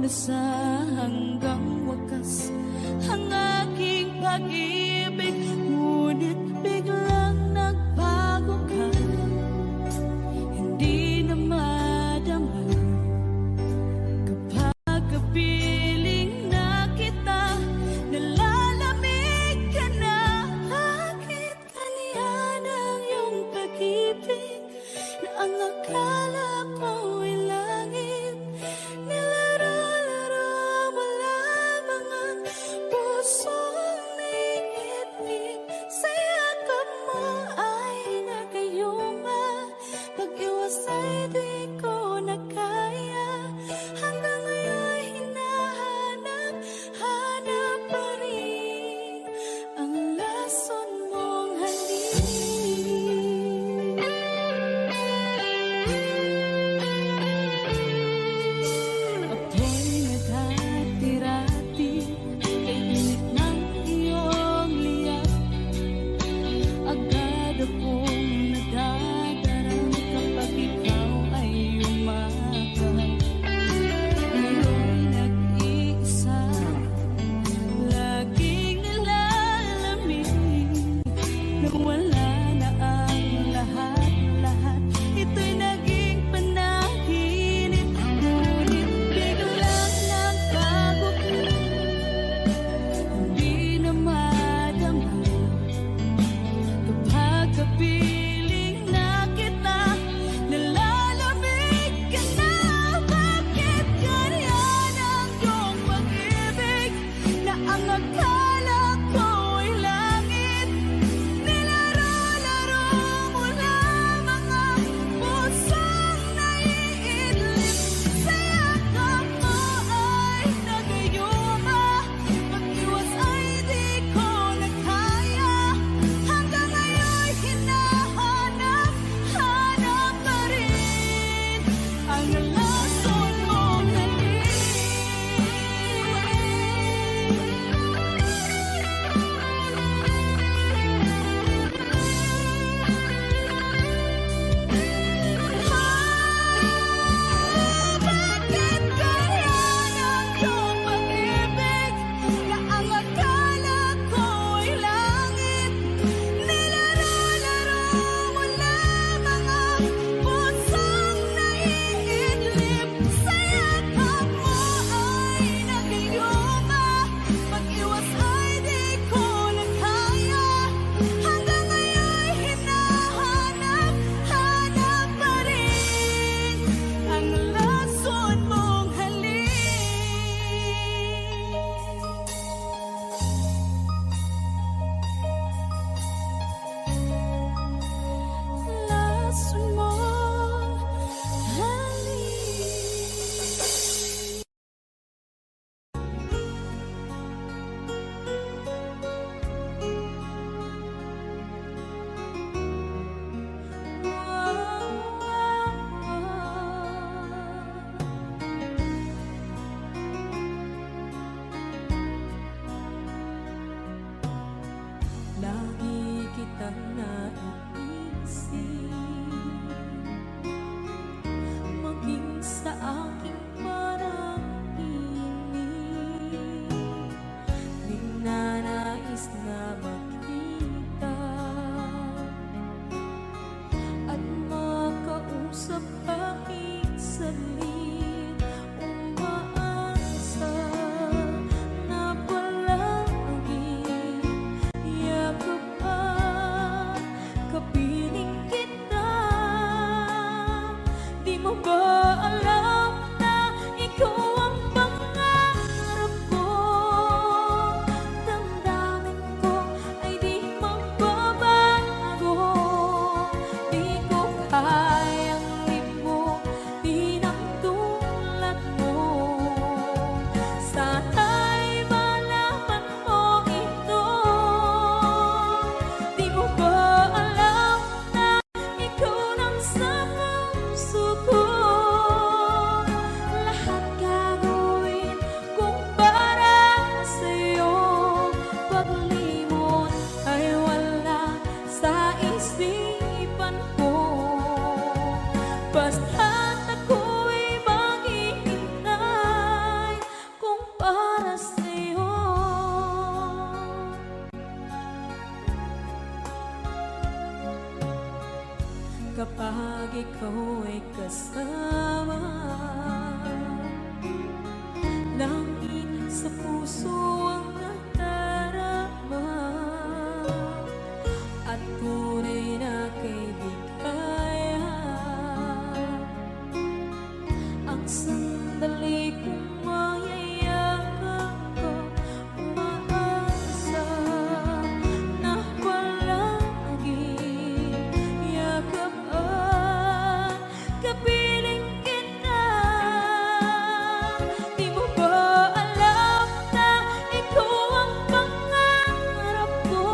na sa hanggang wakas ang aking pag-ibig, ngunit biglang nagbago ka, hindi na madama kapag kapiling na kita, nalalamig ka na. Bakit ganyan ang iyong pag-ibig na ang akala ko'y langit? Nilaro-laro mo lamang ang pusong may ngiti. ikaw ay kasama. Langit sa puso ang nadarama, at tunay na kaibigan. Ang sandali kong mayayakap ko, umaasa na palaging yakapan, kapiling kita. Di mo ba alam na ikaw ang pangarap ko?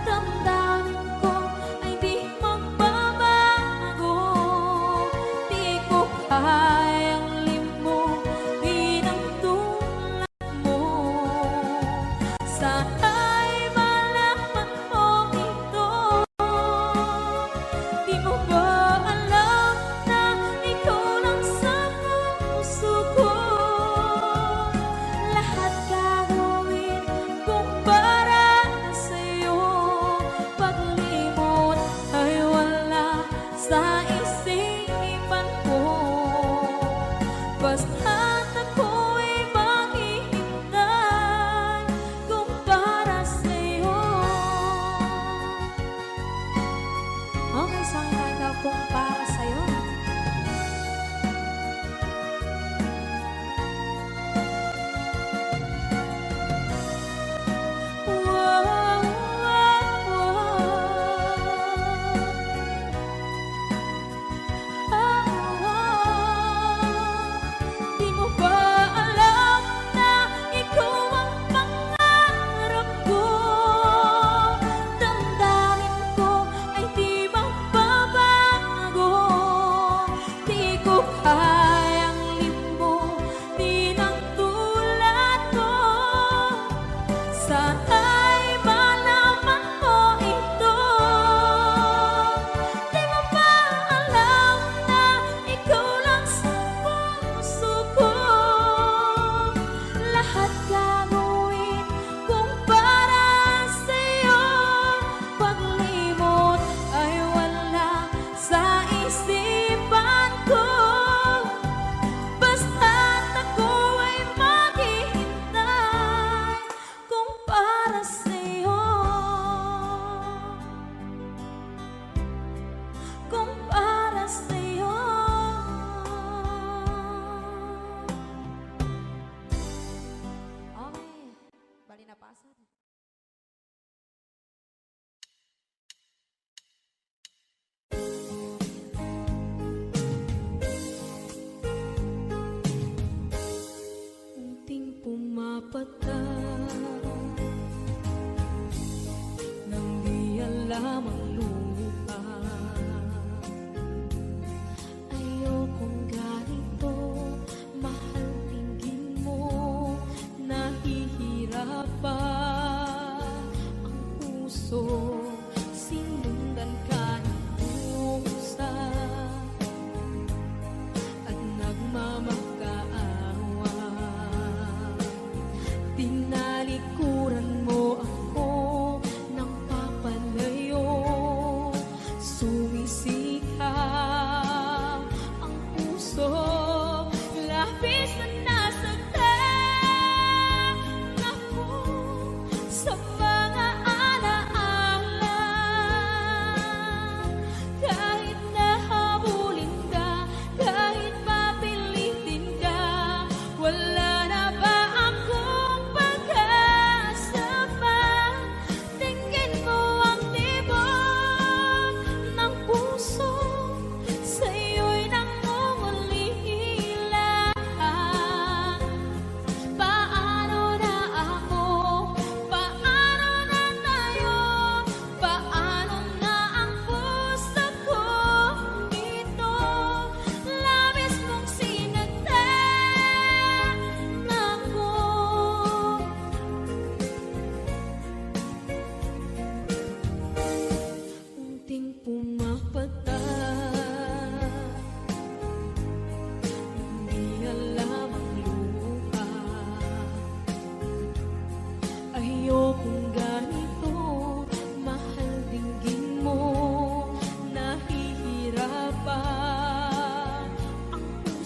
Damdamin ko ay di magbabago. Di ko kayang limutin ang tulad mo. Sana'y malaman mo ito. Di mo ba alam na ikaw lang sa puso ko? Lahat gagawin kung para sa'yo. Paglimot ay wala sa isipan ko. Basta't ako'y maghihintay kung para sa'yo. Okay, saan kanta kung para sa'yo? Wow, wow, Di mo ba alam na ikaw ang pangarap ko? Damdamin ko ay di magbabago. Di ko kayang limutin ang tulad mo. Sana'y malaman mo ito. Di mo ba alam na ikaw lang sa puso ko? Lahat gagawin kung para sa'yo. Paglimot ay wala sa isipan ko. Basta't ako ay maghihintay kung para sa'yo. Kung para sa'yo. Okay, bali na pasan. Unting pumapatak nang di alam ang lupa. Ayokong ganito, mahal, tingin mo nahihirapan ang puso. Sinundan ka ng pusa at nagmamakaawa. Tinalikuran mo ako ng papalayo. Sumisikap ang puso, labis na nasaktan ako sa mga alaala. Kahit nahabulin ka, kahit papilitin ka, wala na ba akong pag-asa pa? Tingin mo ang tibok ng puso, sa'yo'y nangungulila.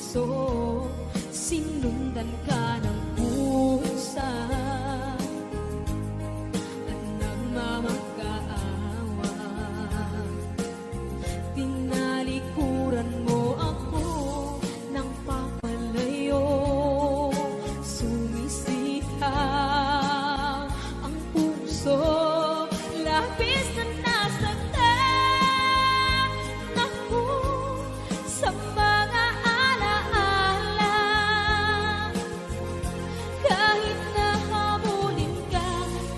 puso, sinundan ka ng pusa at nagmamakaawa. Tinalikuran mo ako ng papalayo, sumisitaw ang puso, labis na nasaktan ako sa mga alaala. Kahit nahabulin ka,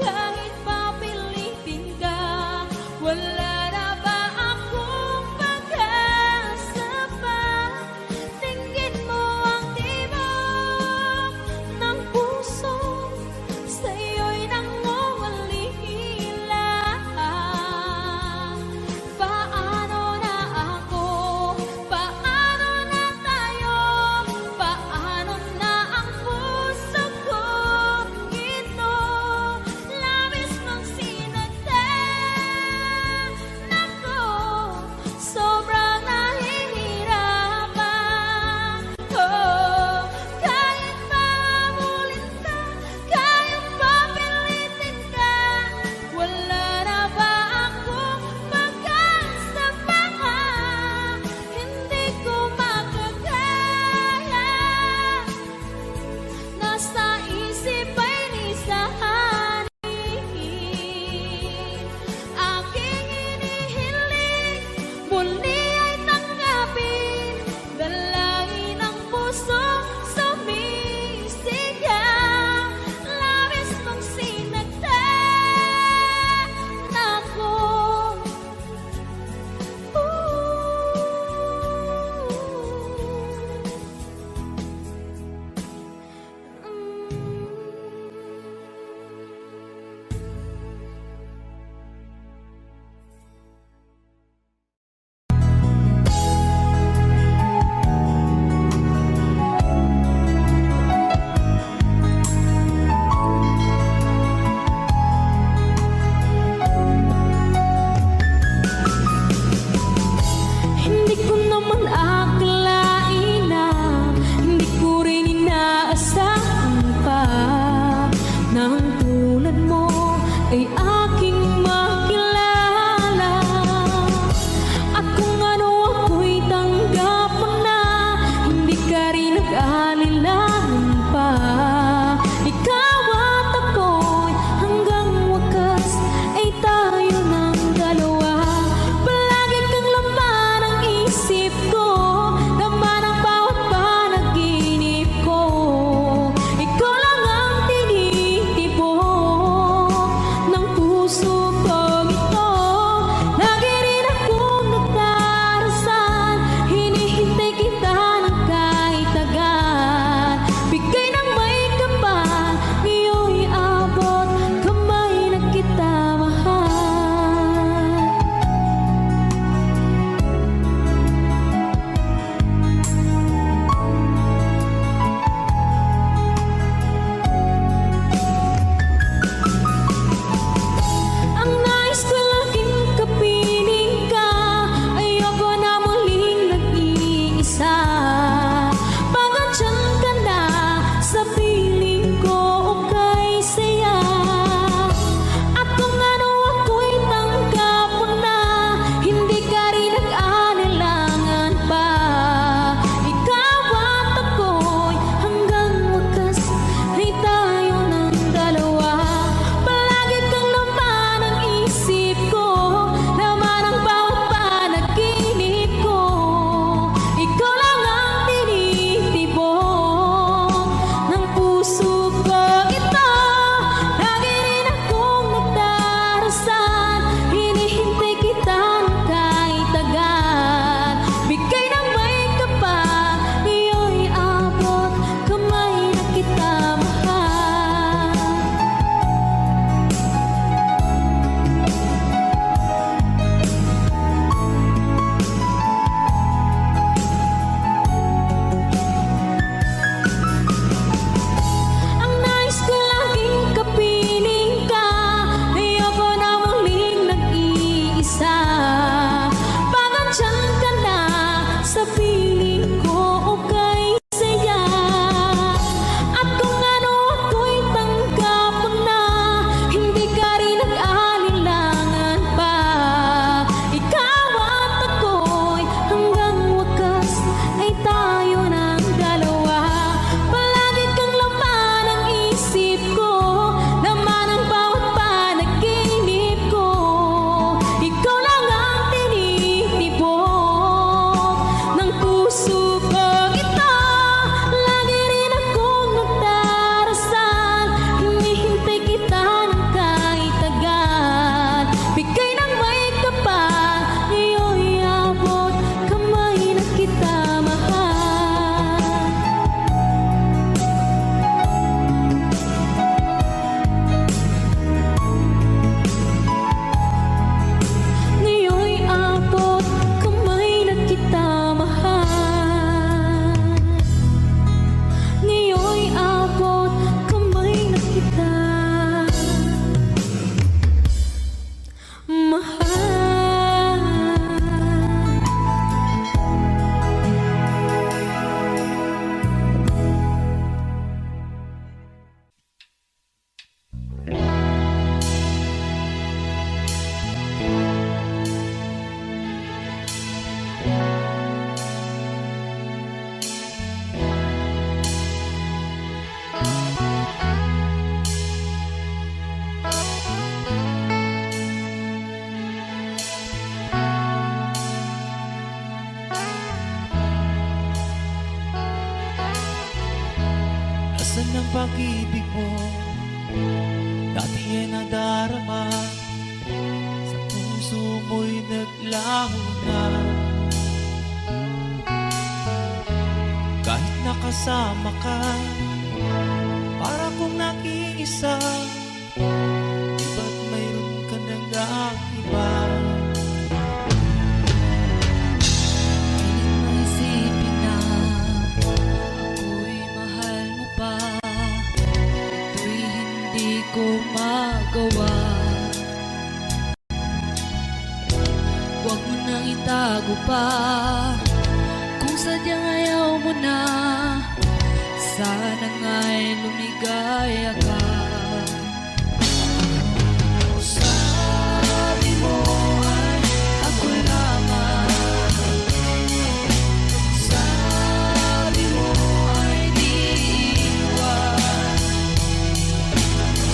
kahit papilitin ka, wala na ba akong pag-asa pa? Tingin mo ang tibok ng puso, sa'yo'y nangungalila. Paano na ako? Paano na tayo? Paano na ang puso kong ito? Labis mong sinagtan ako, sobrang nahihirapan. Oh, kahit mahabulin ka, kahit papilitin ka, wala na ba akong pag-asa pa? Hindi ko makakaya, nasa isip ay nisahanin. Aking inihiling, muli ay tanggapin, dalangin ang puso sumisigaw. Labis mong sinagtan ako. Hindi ko naman akalain na, hindi ko rin inaasahan pa na ang tulad mo ay aking makilala. At kung ano ako'y tanggap mo na, hindi ka rin nag-alilangan pa. Ikaw at ako'y hanggang wakas ay tayo ng dalawa. Palagi kang laman ang isip ko, laman ang bawat panaginip ko. Ikaw lang ang tinitibok ng puso kong ito. Lagi rin akong nagdarasal, hinihintay kita ng kahit tagal. Nasaan ang pag-ibig mo? Dati ay nadarama, sa puso mo'y naglaho na. Kahit nakasama ka, para kong nag-iisa, ba't mayroon ka nang iba? Isipin na ako'y mahal mo pa, ito'y hindi ko magawa. Huwag mo nang itago pa, kung sadyang ayaw mo na, sana nga'y lumigaya ka. Sabi mo ay ako lamang, sabi mo ay di iwan,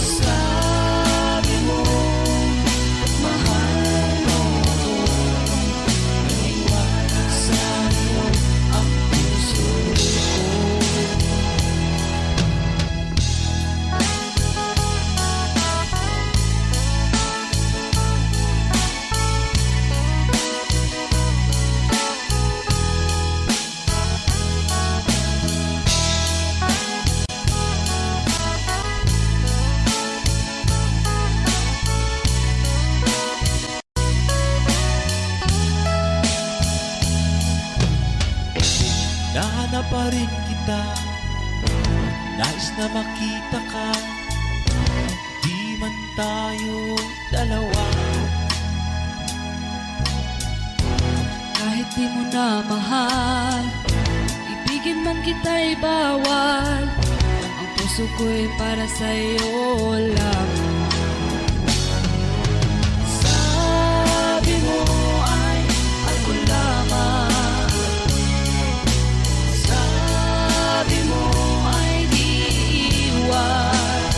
sabi mo mahal mo ako, iniwan sa'yo ang puso ko. Nahanap pa rin kita, nais na makita ka, di man tayo dalawa. Kahit di mo na mahal, ibigin man kita'y bawal, ang puso ko'y para sa'yo lamang. Sabi mo ay ako lamang, sabi mo ay di iwan,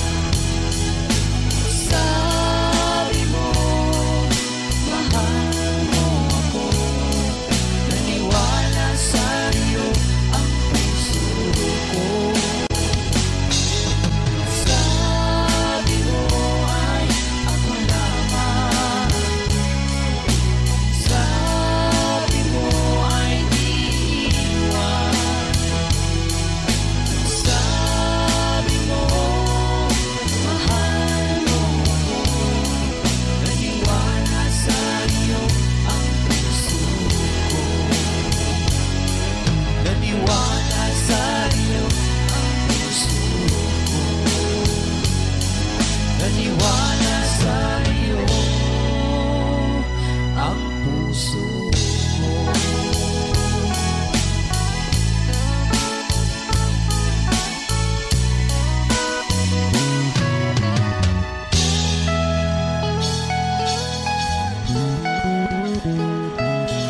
sabi mo mahal mo ako, naniwala sa'yo ang puso ko. Sabi mo ay ako lamang, sabi mo ay di iwan, sabi mo mahal mo ako, naniwala sa'yo ang puso ko. Naniwala sa'yo ang puso ko, naniwala sa'yo ang puso ko.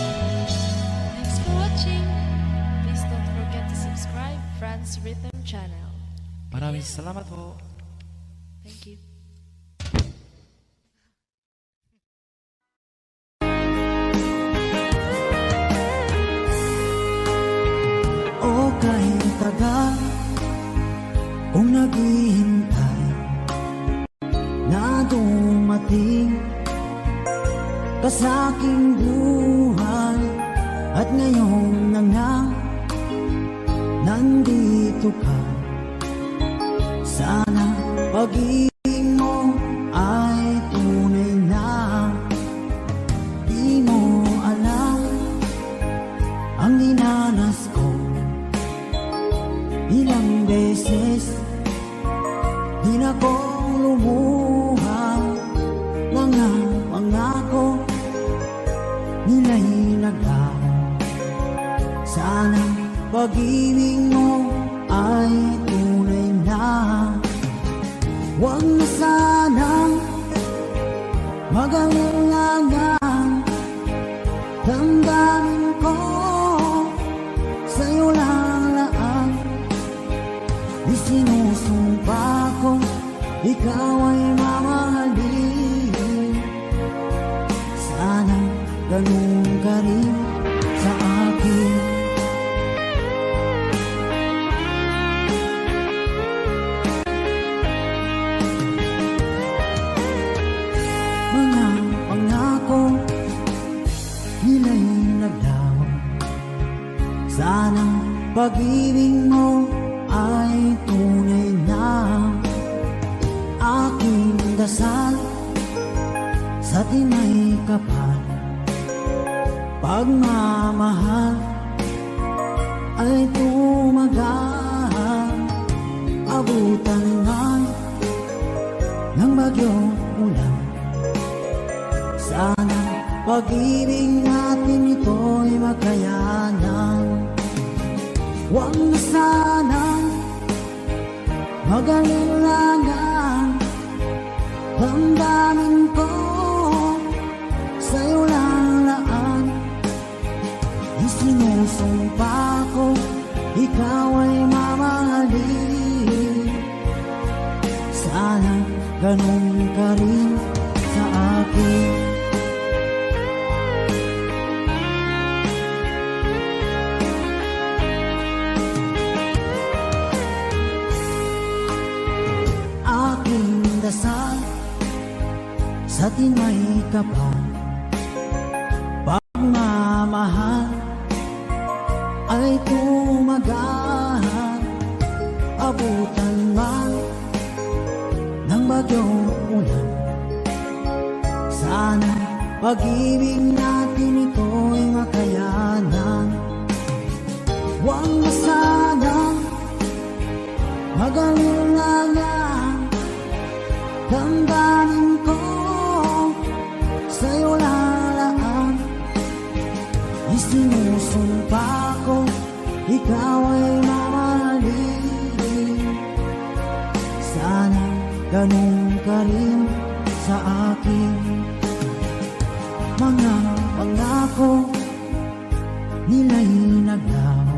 Thanks for watching. Please don't forget to subscribe Franz Rhythm Channel. Maraming salamat po. Thank you. O kahit tagal kung naghihintay na dumating ka sa aking buhay, at ngayon na nga nandito ka. Sana pag-ibig mo ay tunay na. Di mo alam ang dinanas ko, ilang beses din akong lumuha. Mga pangako nila'y naglaho. Sana pag-ibig mo ay tunay na. Huwag na sanang mag-alangan, damdamin ko sa'yo lang laan. Isinusumpa ko ikaw ay mamahalin. Sana ganun ka rin sa akin. pag-ibig mo ay tunay na aking dasal sa tinay kapal. Pagmamahal ay tumagal, abutan man ng bagyong ulan. Sana pag-ibig natin ito'y makayanan. Huwag na sanang mag-alilangan, damdamin ko sa'yo lang laan. Isinusumpa ko, ikaw ay mamahalin. Sana ganun ka rin sa akin. Aking dasal sa tinay kapal, pagmamahal ay tumagal, abutan man ng bagyong ulan. Sana pag-ibig natin ito'y makayanan. Huwag na sanang mag-alilangan, damdamin ko sa'yo lalaan. Isinusumpa ko, ikaw ay mamahalin. Sana ganun ka rin sa akin. Mga pangako nila'y naglaho.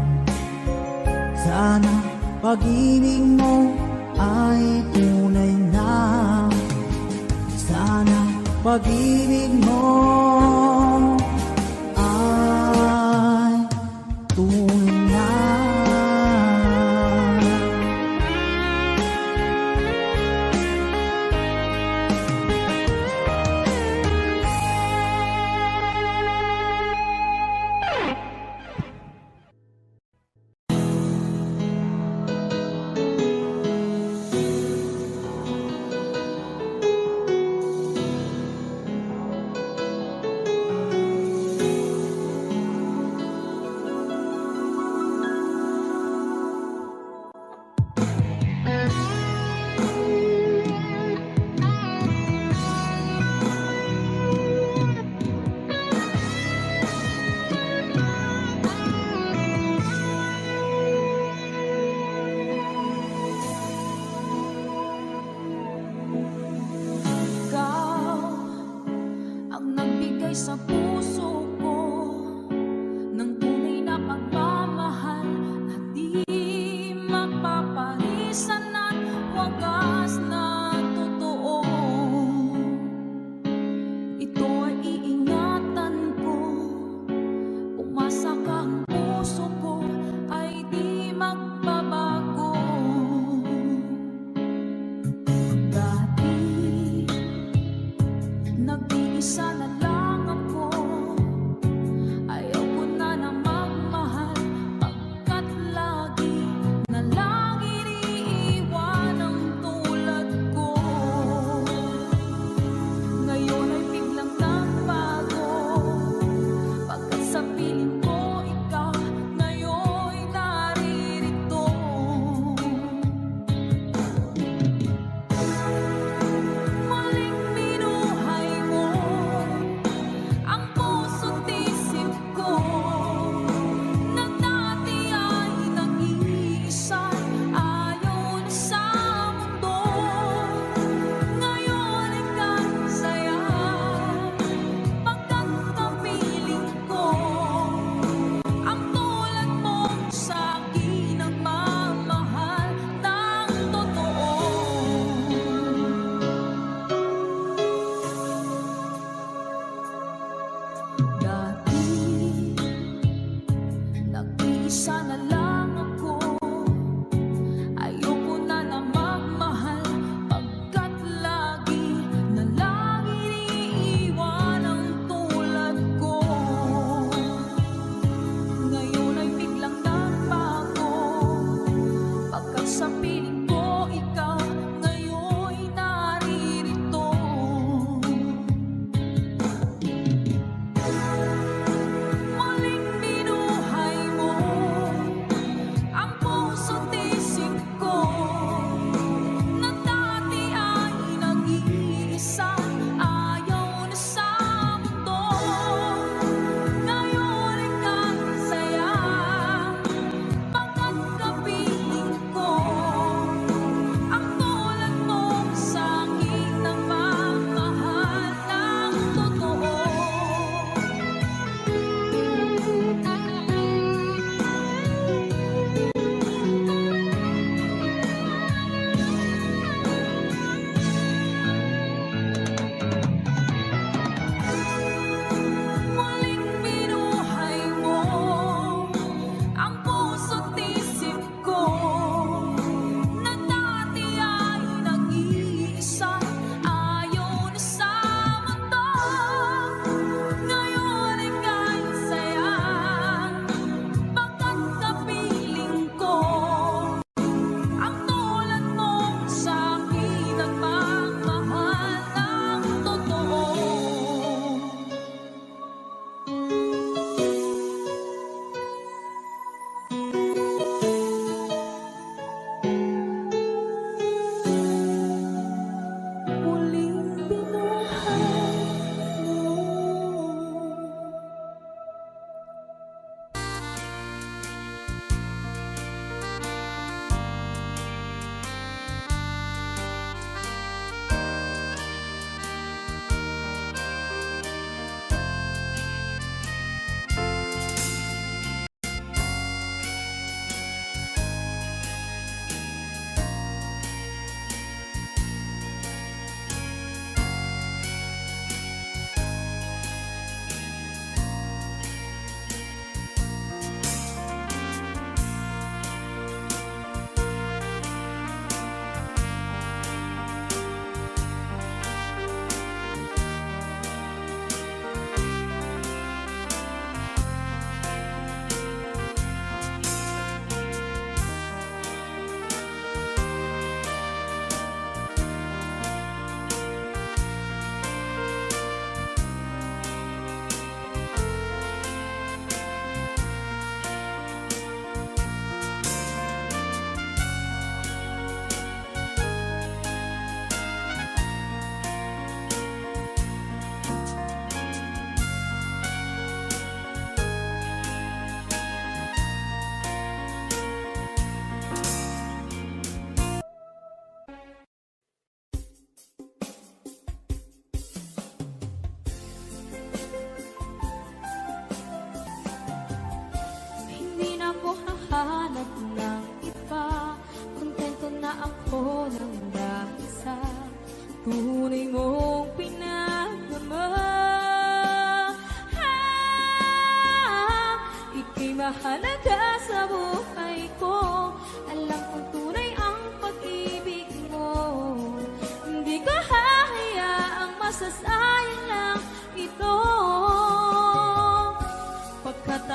Sana pag-ibig mo ay tunay na. Sana pag-ibig mo ay tunay na.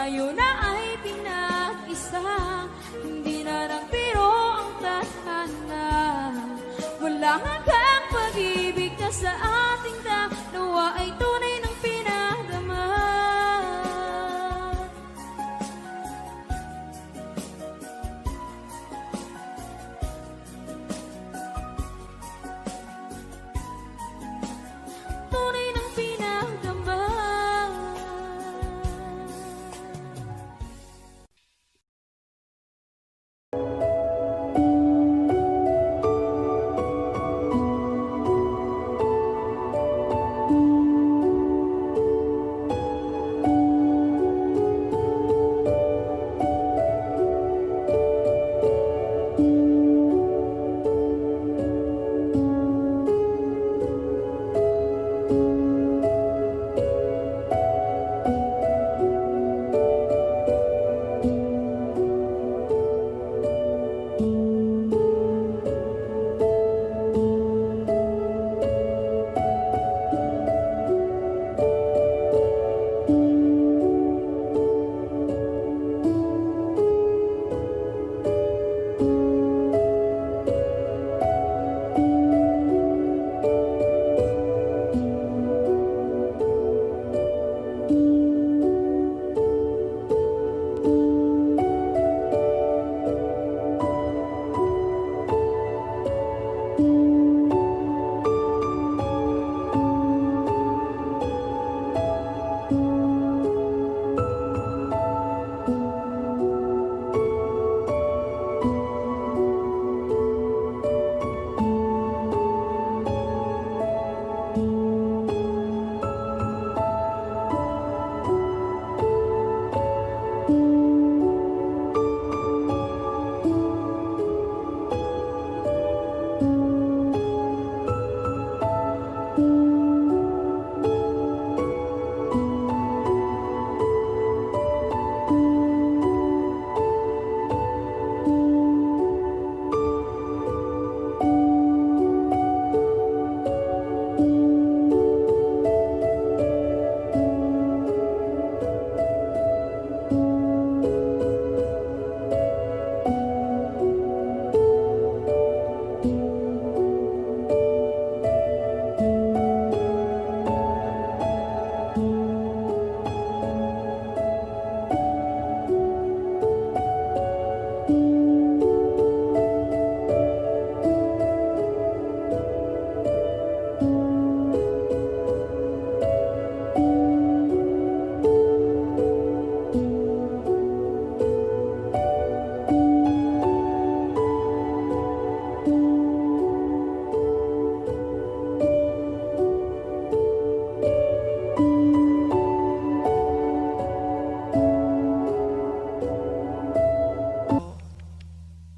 tayo na ay pinag-isa. Hindi na lang biro ang tadhana. Walang hanggang pag-ibig na sa ating dalawa ay tunay ng pinadama. Tunay ng pinadama.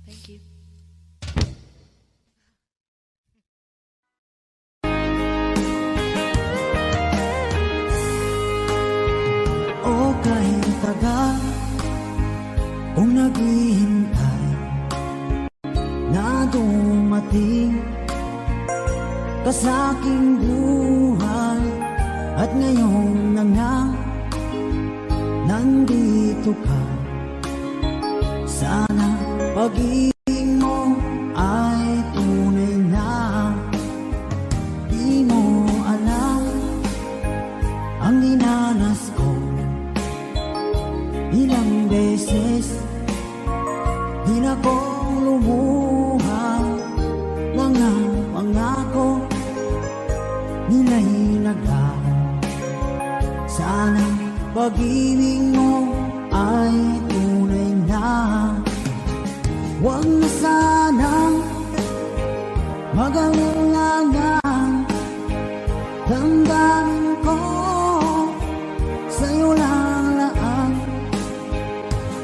Thank you. O kahit tagal kung naghihintay na dumating ka sa aking buhay, at ngayon na nga nandito ka. Sana pag-ibig mo ay tunay na. Di mo alam ang dinanas ko. Ilang beses di na ko lumuha. Mga pangako nila'y naglaho. Sana pag-ibig mo ay tunay na. Huwag na sanang mag-alangan. Damdamin ko sa'yo lang.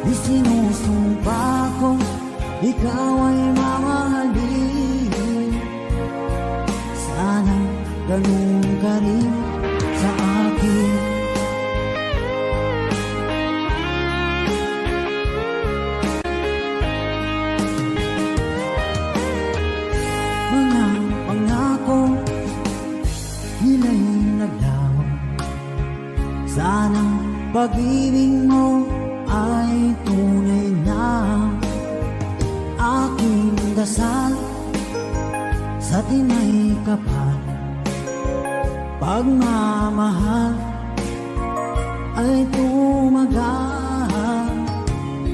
Isinusumpa ko ikaw ay mamahalin. Sana ganun ka rin sa akin. Mga pangako nila'y naglaho. Sana pag-ibig mo dasal sa tinay kapal, pagmamahal ay tumagal.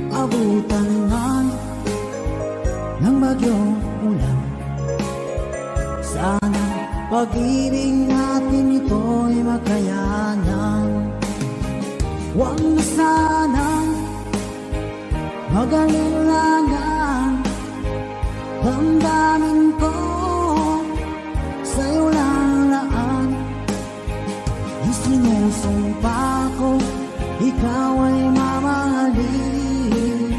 Abutan man ng bagyong ulan, sana pag-ibig natin ito'y makayanan. Huwag na sanang mag-alilangan, damdamin ko sa'yo lang laan. Isinusumpa ko, ikaw ay mamahalin.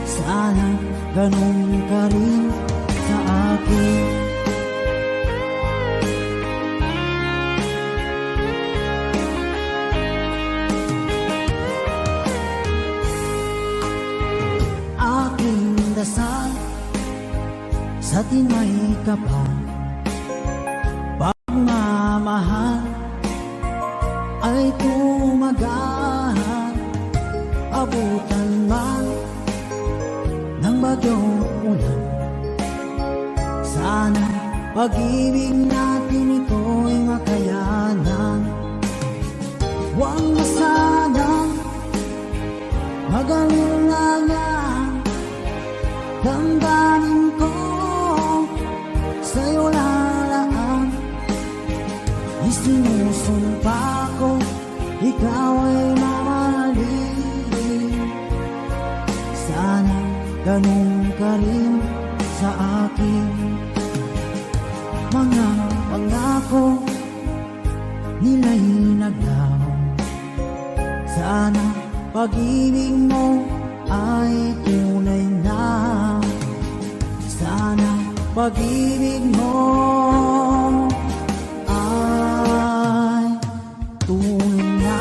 Sana ganun ka rin sa akin. Aking dasal sa tinay kapal, pagmamahal ay tumagal. Abutan man ng bagyong ulan, sana pag-ibig natin ito'y makayanan. Huwag na sanang mag-alilangan, damdamin ko sa'yo lalaan. Isinusumpa ko, ikaw ay mamahalin. Sana ganun ka rin sa akin. Mga pangako nila'y naglaho, sana pag-ibig mo ay tunay na. Sana pag-ibig mo ay tunay na.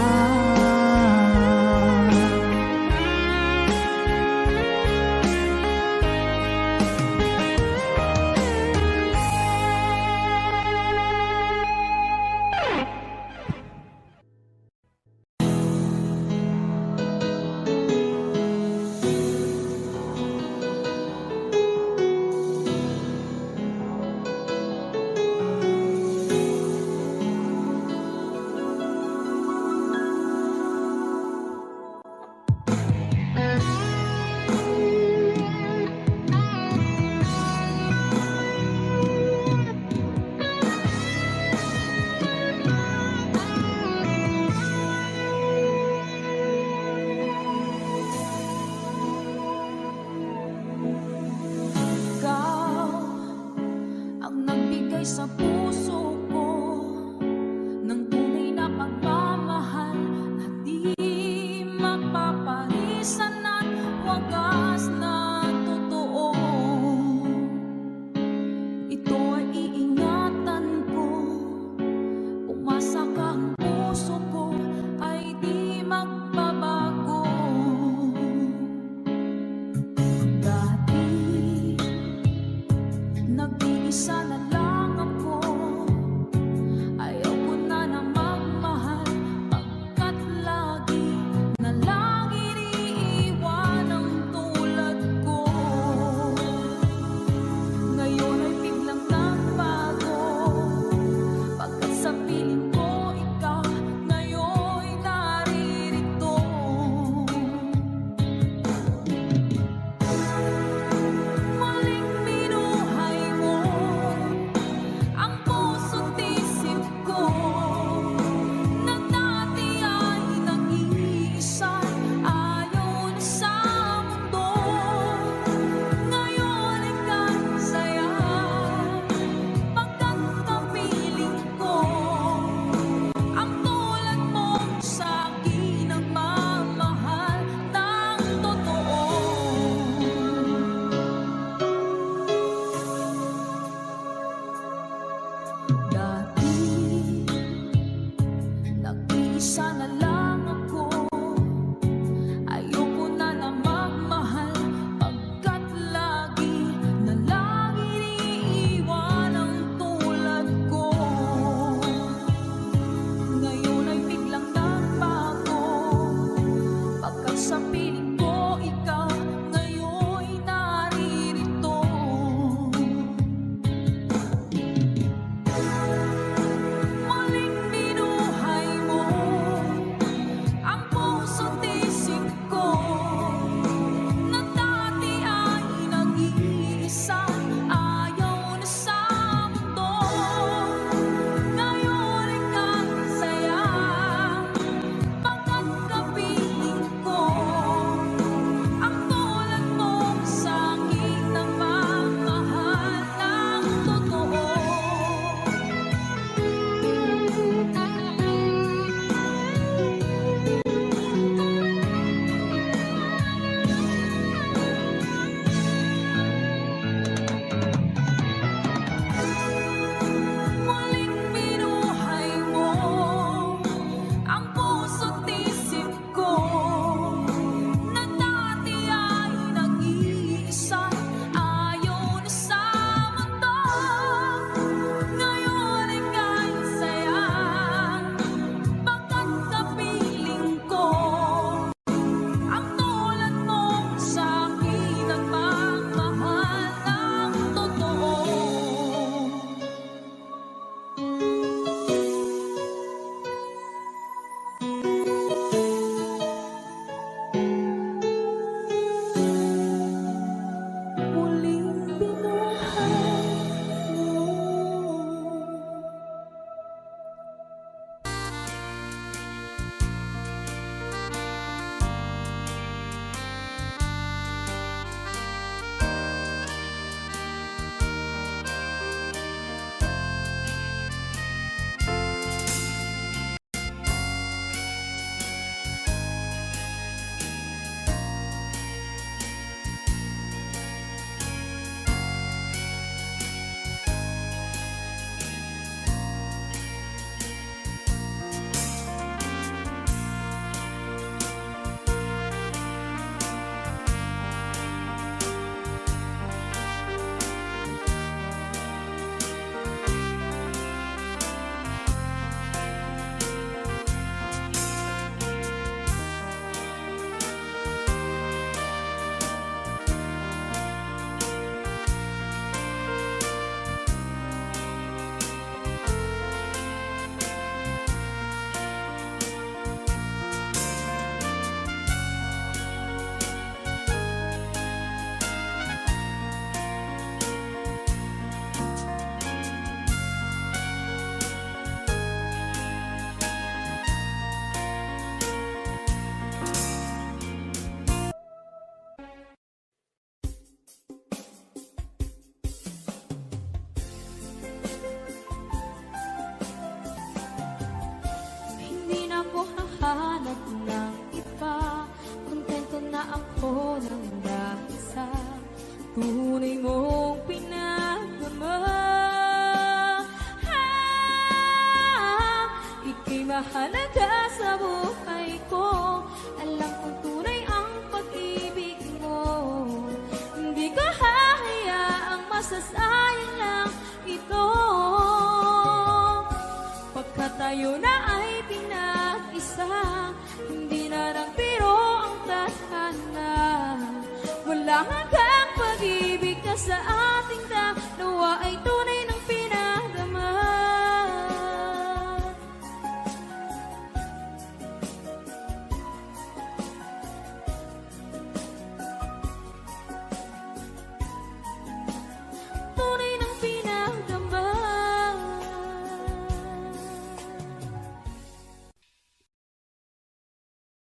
tunay mong pinagdama. Ika'y mahalaga sa buhay ko. Alam kong tunay ang pag-ibig mo. Hindi ko hahayaang masasayang lang ito. Pagkat tayo na ay pinag-isa, hindi na lang biro ang tadhana. Walang hanggang pag-ibig na sa ating